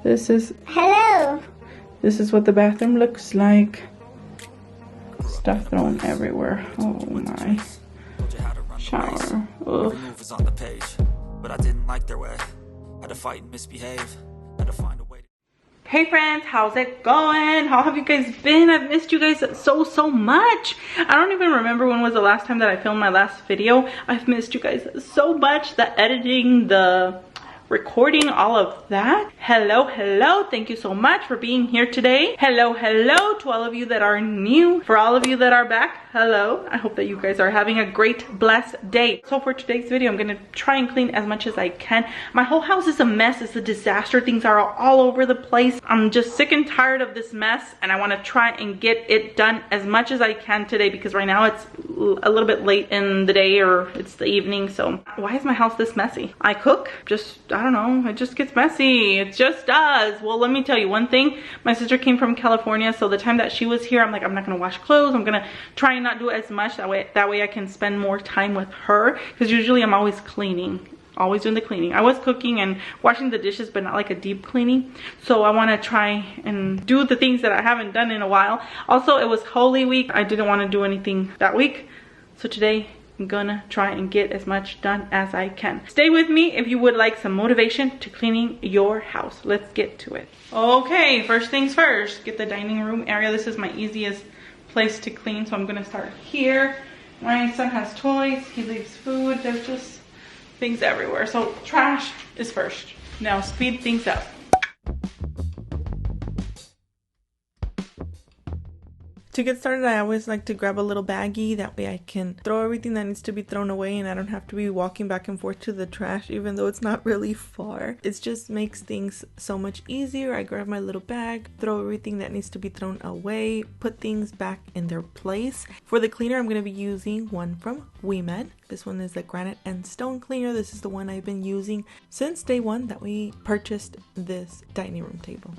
Hello. This is what the bathroom looks like. Stuff thrown everywhere. Oh my. Shower. Ugh. But I didn't like their way. Had to fight and misbehave. Had to find a way. Hey friends, how's it going? How have you guys been? I've missed you guys so much. I don't even remember when was the last time that I filmed my last video. I've missed you guys so much. The editing, the recording, all of that. Hello, thank you so much for being here today. Hello to all of you that are new. For all of you that are back, hello. I hope that you guys are having a great, blessed day. So for today's video, I'm gonna try and clean as much as I can. My whole house is a mess. It's a disaster. Things are all over the place. I'm just sick and tired of this mess, and I want to try and get it done as much as I can today, because right now it's a little bit late in the day, or it's the evening. So why is my house this messy? I cook, I don't know, it just gets messy. It just does. Well, let me tell you one thing. My sister came from California, so the time that she was here, I'm like, I'm not gonna wash clothes. I'm gonna try and not do as much. That way I can spend more time with her, because usually I'm always cleaning, always doing the cleaning. I was cooking and washing the dishes, but not like a deep cleaning. So I want to try and do the things that I haven't done in a while. Also, it was Holy Week. I didn't want to do anything that week, so today I'm gonna try and get as much done as I can. Stay with me if you would like some motivation to cleaning your house. Let's get to it. Okay, first things first, get the dining room area. This is my easiest place to clean, so I'm gonna start here. My son has toys, he leaves food, there's just things everywhere. So trash is first. Now speed things up. To get started, I always like to grab a little baggie. That way I can throw everything that needs to be thrown away, and I don't have to be walking back and forth to the trash, even though it's not really far. It just makes things so much easier. I grab my little bag, throw everything that needs to be thrown away, put things back in their place. For the cleaner, I'm going to be using one from WeMed. This one is the granite and stone cleaner. This is the one I've been using since day one that we purchased this dining room table.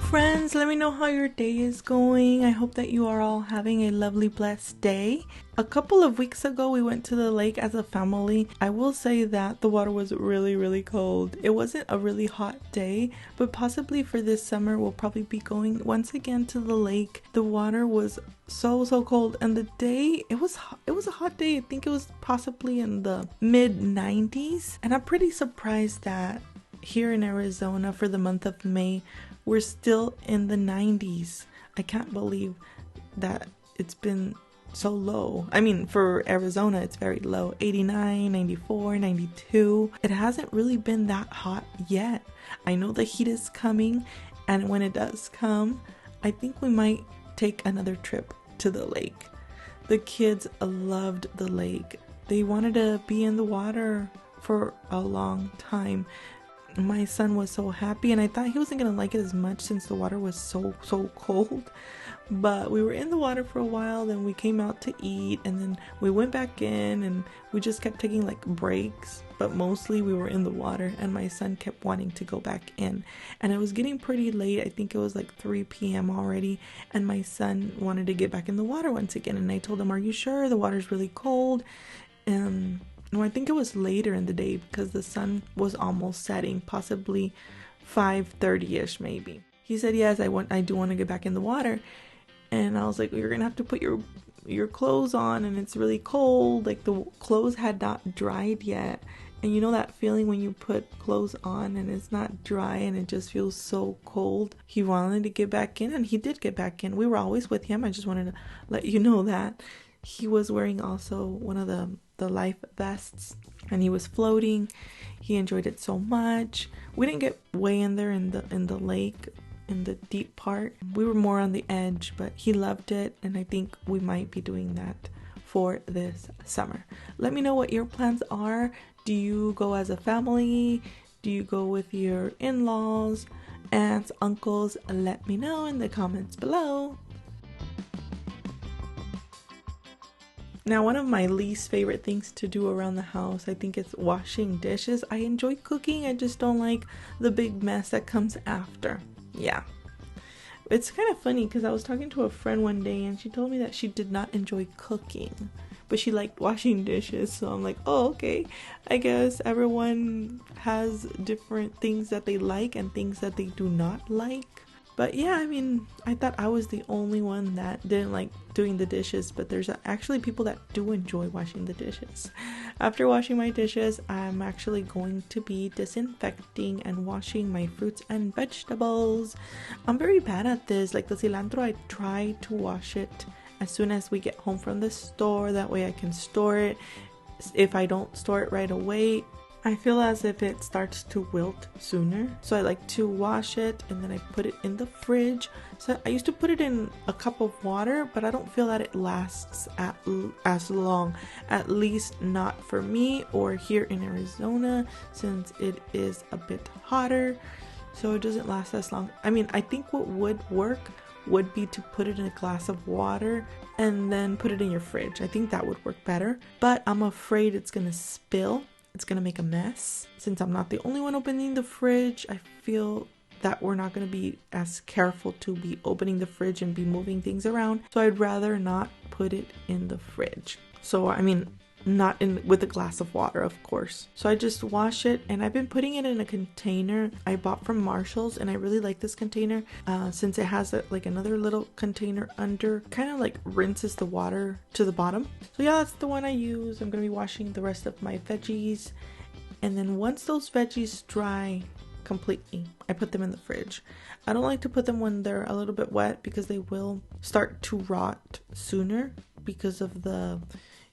Friends, let me know how your day is going. I hope that you are all having a lovely, blessed day. A couple of weeks ago, we went to the lake as a family. I will say that the water was really cold. It wasn't a really hot day, but possibly for this summer, we'll probably be going once again to the lake. The water was so cold, and the day, it was a hot day. I think it was possibly in the mid 90s, and I'm pretty surprised that here in Arizona for the month of May, we're still in the 90s. I can't believe that it's been so low. I mean, for Arizona, it's very low. 89, 94, 92. It hasn't really been that hot yet. I know the heat is coming, and when it does come, I think we might take another trip to the lake. The kids loved the lake. They wanted to be in the water for a long time. My son was so happy, and I thought he wasn't gonna like it as much since the water was so cold, but we were in the water for a while. Then we came out to eat, and then we went back in, and we just kept taking like breaks, but mostly we were in the water, and my son kept wanting to go back in, and it was getting pretty late. I think it was like 3 p.m. already, and my son wanted to get back in the water once again, and I told him, are you sure? The water's really cold. No, I think it was later in the day because the sun was almost setting, possibly 5:30ish maybe. He said, yes, I do want to get back in the water. And I was like, well, you're going to have to put your clothes on, and it's really cold. Like, the clothes had not dried yet. And you know that feeling when you put clothes on and it's not dry and it just feels so cold? He wanted to get back in, and he did get back in. We were always with him. I just wanted to let you know that. He was wearing also one of the life vests, and he was floating. He enjoyed it so much. We didn't get way in there in the lake, in the deep part. We were more on the edge, but he loved it, and I think we might be doing that for this summer. Let me know what your plans are. Do you go as a family? Do you go with your in-laws, aunts, uncles? Let me know in the comments below. Now, one of my least favorite things to do around the house, I think it's washing dishes. I enjoy cooking, I just don't like the big mess that comes after. Yeah. It's kind of funny because I was talking to a friend one day, and she told me that she did not enjoy cooking, but she liked washing dishes. So I'm like, oh, okay. I guess everyone has different things that they like and things that they do not like. But yeah, I mean, I thought I was the only one that didn't like doing the dishes, but there's actually people that do enjoy washing the dishes. After washing my dishes, I'm actually going to be disinfecting and washing my fruits and vegetables. I'm very bad at this. Like the cilantro, I try to wash it as soon as we get home from the store. That way I can store it. If I don't store it right away, I feel as if it starts to wilt sooner. So I like to wash it and then I put it in the fridge. So I used to put it in a cup of water, but I don't feel that it lasts as long. At least not for me or here in Arizona, since it is a bit hotter. So it doesn't last as long. I mean, I think what would work would be to put it in a glass of water and then put it in your fridge. I think that would work better. But I'm afraid it's gonna spill. It's gonna make a mess. Since I'm not the only one opening the fridge, I feel that we're not gonna be as careful to be opening the fridge and be moving things around. So I'd rather not put it in the fridge. So I mean, not in with a glass of water, of course. So I just wash it, and I've been putting it in a container I bought from Marshall's, and I really like this container since it has like another little container under, kind of like rinses the water to the bottom. So yeah, that's the one I use. I'm gonna be washing the rest of my veggies, and then once those veggies dry completely, I put them in the fridge. I don't like to put them when they're a little bit wet because they will start to rot sooner because of the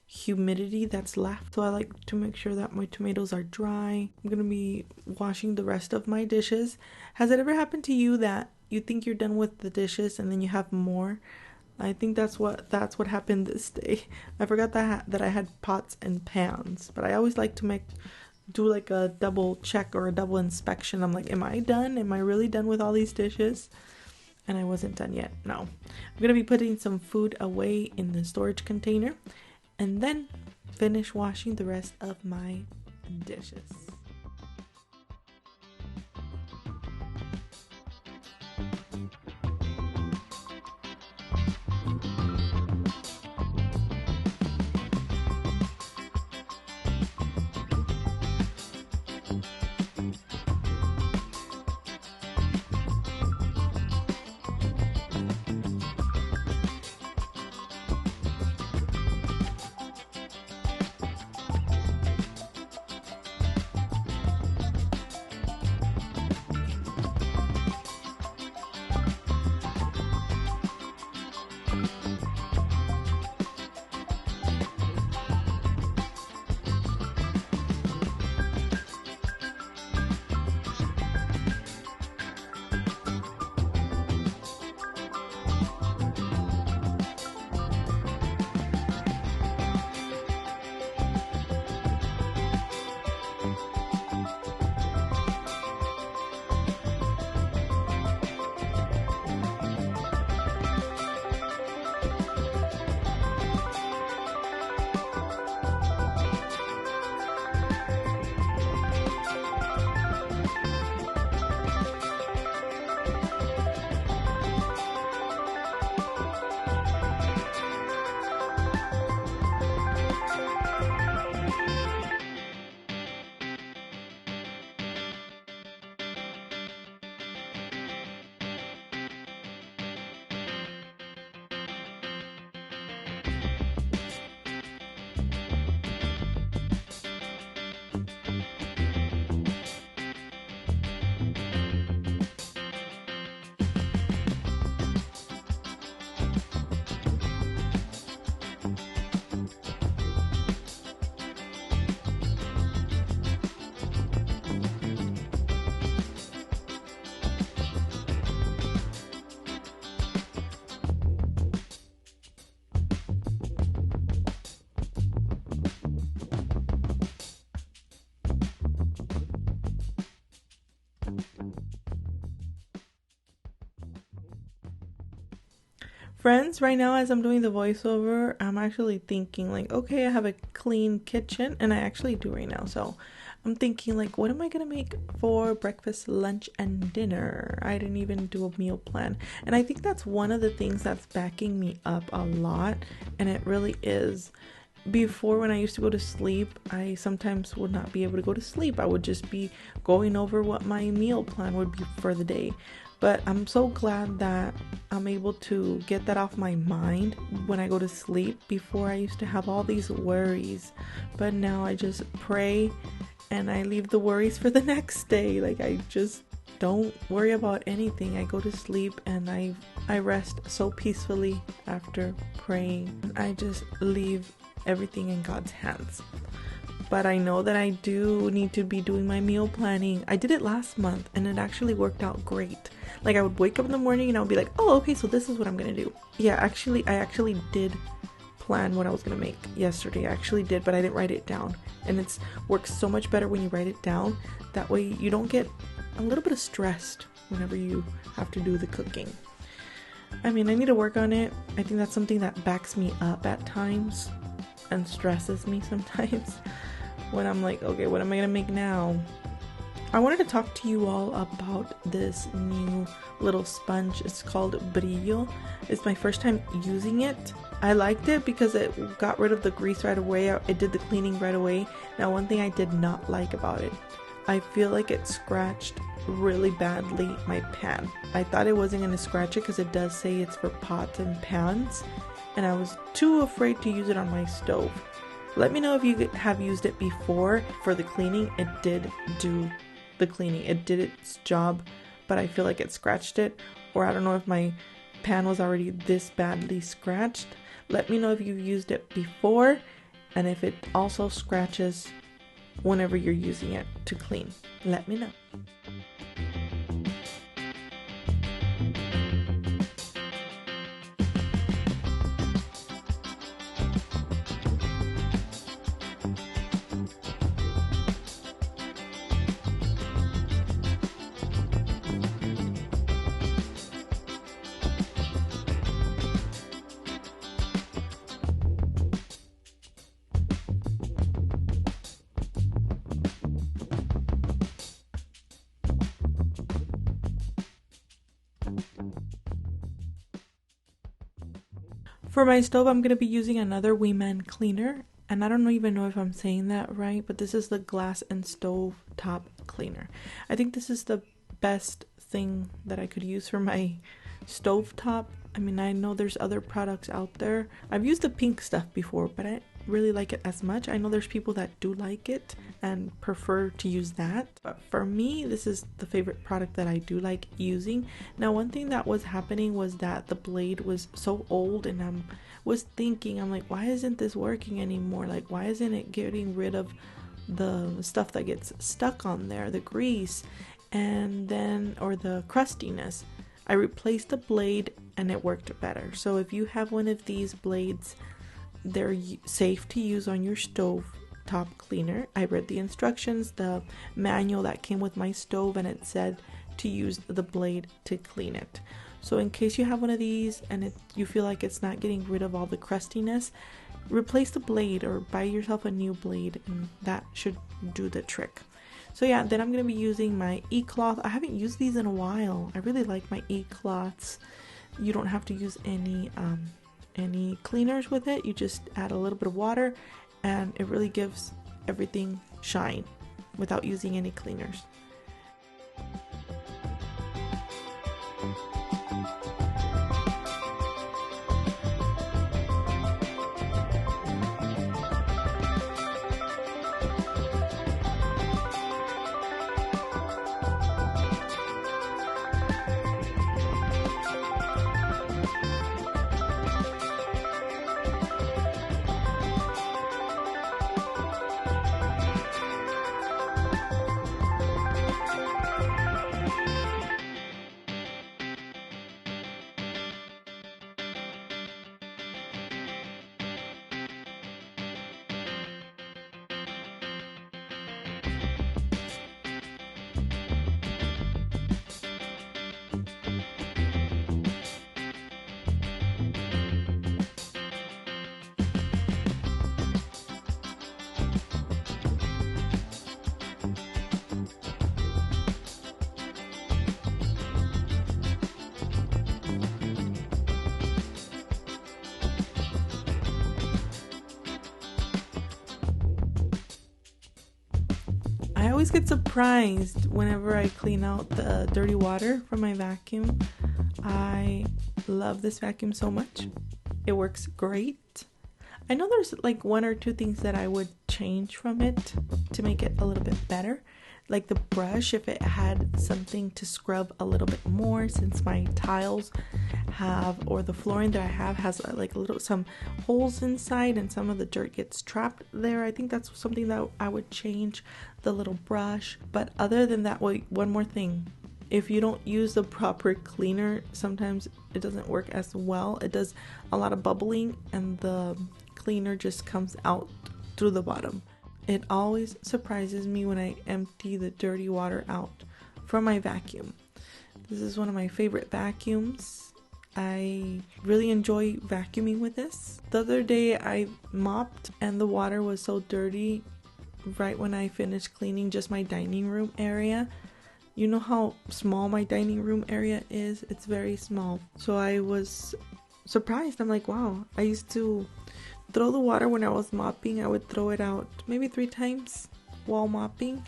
humidity that's left. So I like to make sure that my tomatoes are dry. I'm gonna be washing the rest of my dishes. Has it ever happened to you that you think you're done with the dishes and then you have more? I think that's what happened this day. I forgot that I had pots and pans, but I always like to do like a double check or a double inspection. I'm like, am I done? Am I really done with all these dishes? And I wasn't done yet. No. I'm gonna be putting some food away in the storage container and then finish washing the rest of my dishes. Friends, right now as I'm doing the voiceover, I'm actually thinking like, okay, I have a clean kitchen, and I actually do right now. So I'm thinking like, what am I gonna make for breakfast, lunch, and dinner? I didn't even do a meal plan. And I think that's one of the things that's backing me up a lot, and it really is Before, when I used to go to sleep, I sometimes would not be able to go to sleep. I would just be going over what my meal plan would be for the day. But I'm so glad that I'm able to get that off my mind when I go to sleep. Before, I used to have all these worries, but now I just pray and I leave the worries for the next day. Like, I just don't worry about anything. I go to sleep and I rest so peacefully after praying. I just leave everything in God's hands. But I know that I do need to be doing my meal planning. I did it last month and it actually worked out great. Like, I would wake up in the morning and I would be like, oh, okay, so this is what I'm gonna do. Yeah, I actually did plan what I was gonna make yesterday. I actually did, but I didn't write it down. And it works so much better when you write it down. That way you don't get a little bit stressed whenever you have to do the cooking. I mean, I need to work on it. I think that's something that backs me up at times and stresses me sometimes when I'm like, okay, what am I gonna make now? I wanted to talk to you all about this new little sponge. It's called Brillo. It's my first time using it. I liked it because it got rid of the grease right away. It did the cleaning right away. Now, one thing I did not like about it, I feel like it scratched really badly my pan. I thought it wasn't going to scratch it because it does say it's for pots and pans, and I was too afraid to use it on my stove. Let me know if you have used it before for the cleaning. It did do the cleaning. It did its job, but I feel like it scratched it, or I don't know if my pan was already this badly scratched. Let me know if you've used it before and if it also scratches whenever you're using it to clean. Let me know. For my stove, I'm going to be using another Glanzmann cleaner, and I don't even know if I'm saying that right, but this is the glass and Stovetop cleaner. I think this is the best thing that I could use for my stovetop. I mean, I know there's other products out there. I've used the pink stuff before, but I didn't really like it as much. I know there's people that do like it and prefer to use that, but for me, this is the favorite product that I do like using. Now, one thing that was happening was that the blade was so old, and I'm like, why isn't this working anymore? Like, why isn't it getting rid of the stuff that gets stuck on there, the grease, and then, or the crustiness? I replaced the blade and it worked better. So if you have one of these blades, they're safe to use on your stove top cleaner. I read the instructions, the manual that came with my stove, and it said to use the blade to clean it. So in case you have one of these and you feel like it's not getting rid of all the crustiness, replace the blade or buy yourself a new blade, and that should do the trick. So yeah, then I'm going to be using my e-cloth. I haven't used these in a while. I really like my e-cloths. You don't have to use any cleaners with it. You just add a little bit of water and it really gives everything shine without using any cleaners. always get surprised whenever I clean out the dirty water from my vacuum. I love this vacuum so much. It works great. I know there's like one or two things that I would change from it to make it a little bit better. Like the brush, if it had something to scrub a little bit more, since my tiles have, or the flooring that I have has like some holes inside and some of the dirt gets trapped there. I think that's something that I would change, the little brush. But other than that, wait, one more thing. If you don't use the proper cleaner, sometimes it doesn't work as well. It does a lot of bubbling and the cleaner just comes out through the bottom. It always surprises me when I empty the dirty water out from my vacuum. This is one of my favorite vacuums. I really enjoy vacuuming with this. The other day I mopped and the water was so dirty right when I finished cleaning just my dining room area. You know how small my dining room area is? It's very small. So I was surprised. I'm like, wow, I used to throw the water when I was mopping. I would throw it out maybe 3 times while mopping.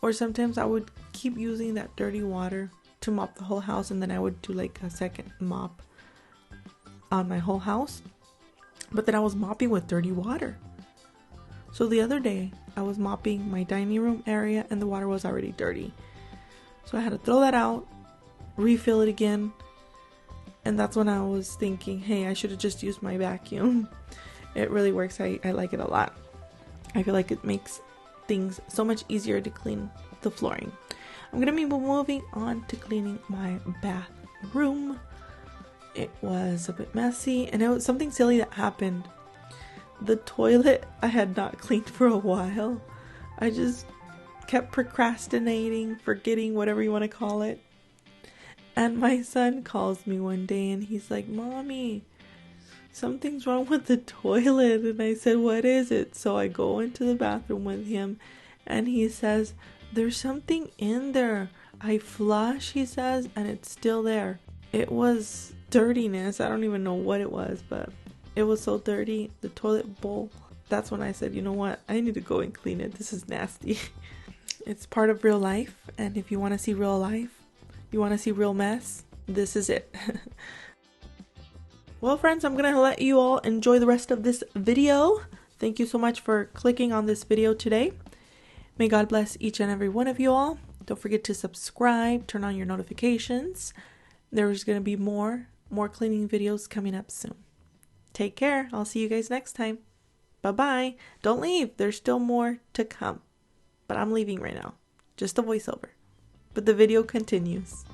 Or sometimes I would keep using that dirty water to mop the whole house, and then I would do like a second mop on my whole house. But then I was mopping with dirty water. So the other day I was mopping my dining room area and the water was already dirty. So I had to throw that out, refill it again. And that's when I was thinking, hey, I should have just used my vacuum. It really works. I like it a lot. I feel like it makes things so much easier to clean the flooring. I'm going to be moving on to cleaning my bathroom. It was a bit messy and it was something silly that happened. The toilet I had not cleaned for a while. I just kept procrastinating, forgetting, whatever you want to call it. And my son calls me one day and he's like, Mommy, something's wrong with the toilet. And I said, what is it? So I go into the bathroom with him and he says, there's something in there. I flush, he says, and it's still there. It was dirtiness. I don't even know what it was, but it was so dirty. The toilet bowl. That's when I said, you know what? I need to go and clean it. This is nasty. It's part of real life. And if you want to see real life, you want to see real mess, this is it. Well, friends, I'm going to let you all enjoy the rest of this video. Thank you so much for clicking on this video today. May God bless each and every one of you all. Don't forget to subscribe, turn on your notifications. There's going to be more cleaning videos coming up soon. Take care. I'll see you guys next time. Bye-bye. Don't leave. There's still more to come. But I'm leaving right now. Just a voiceover. But the video continues.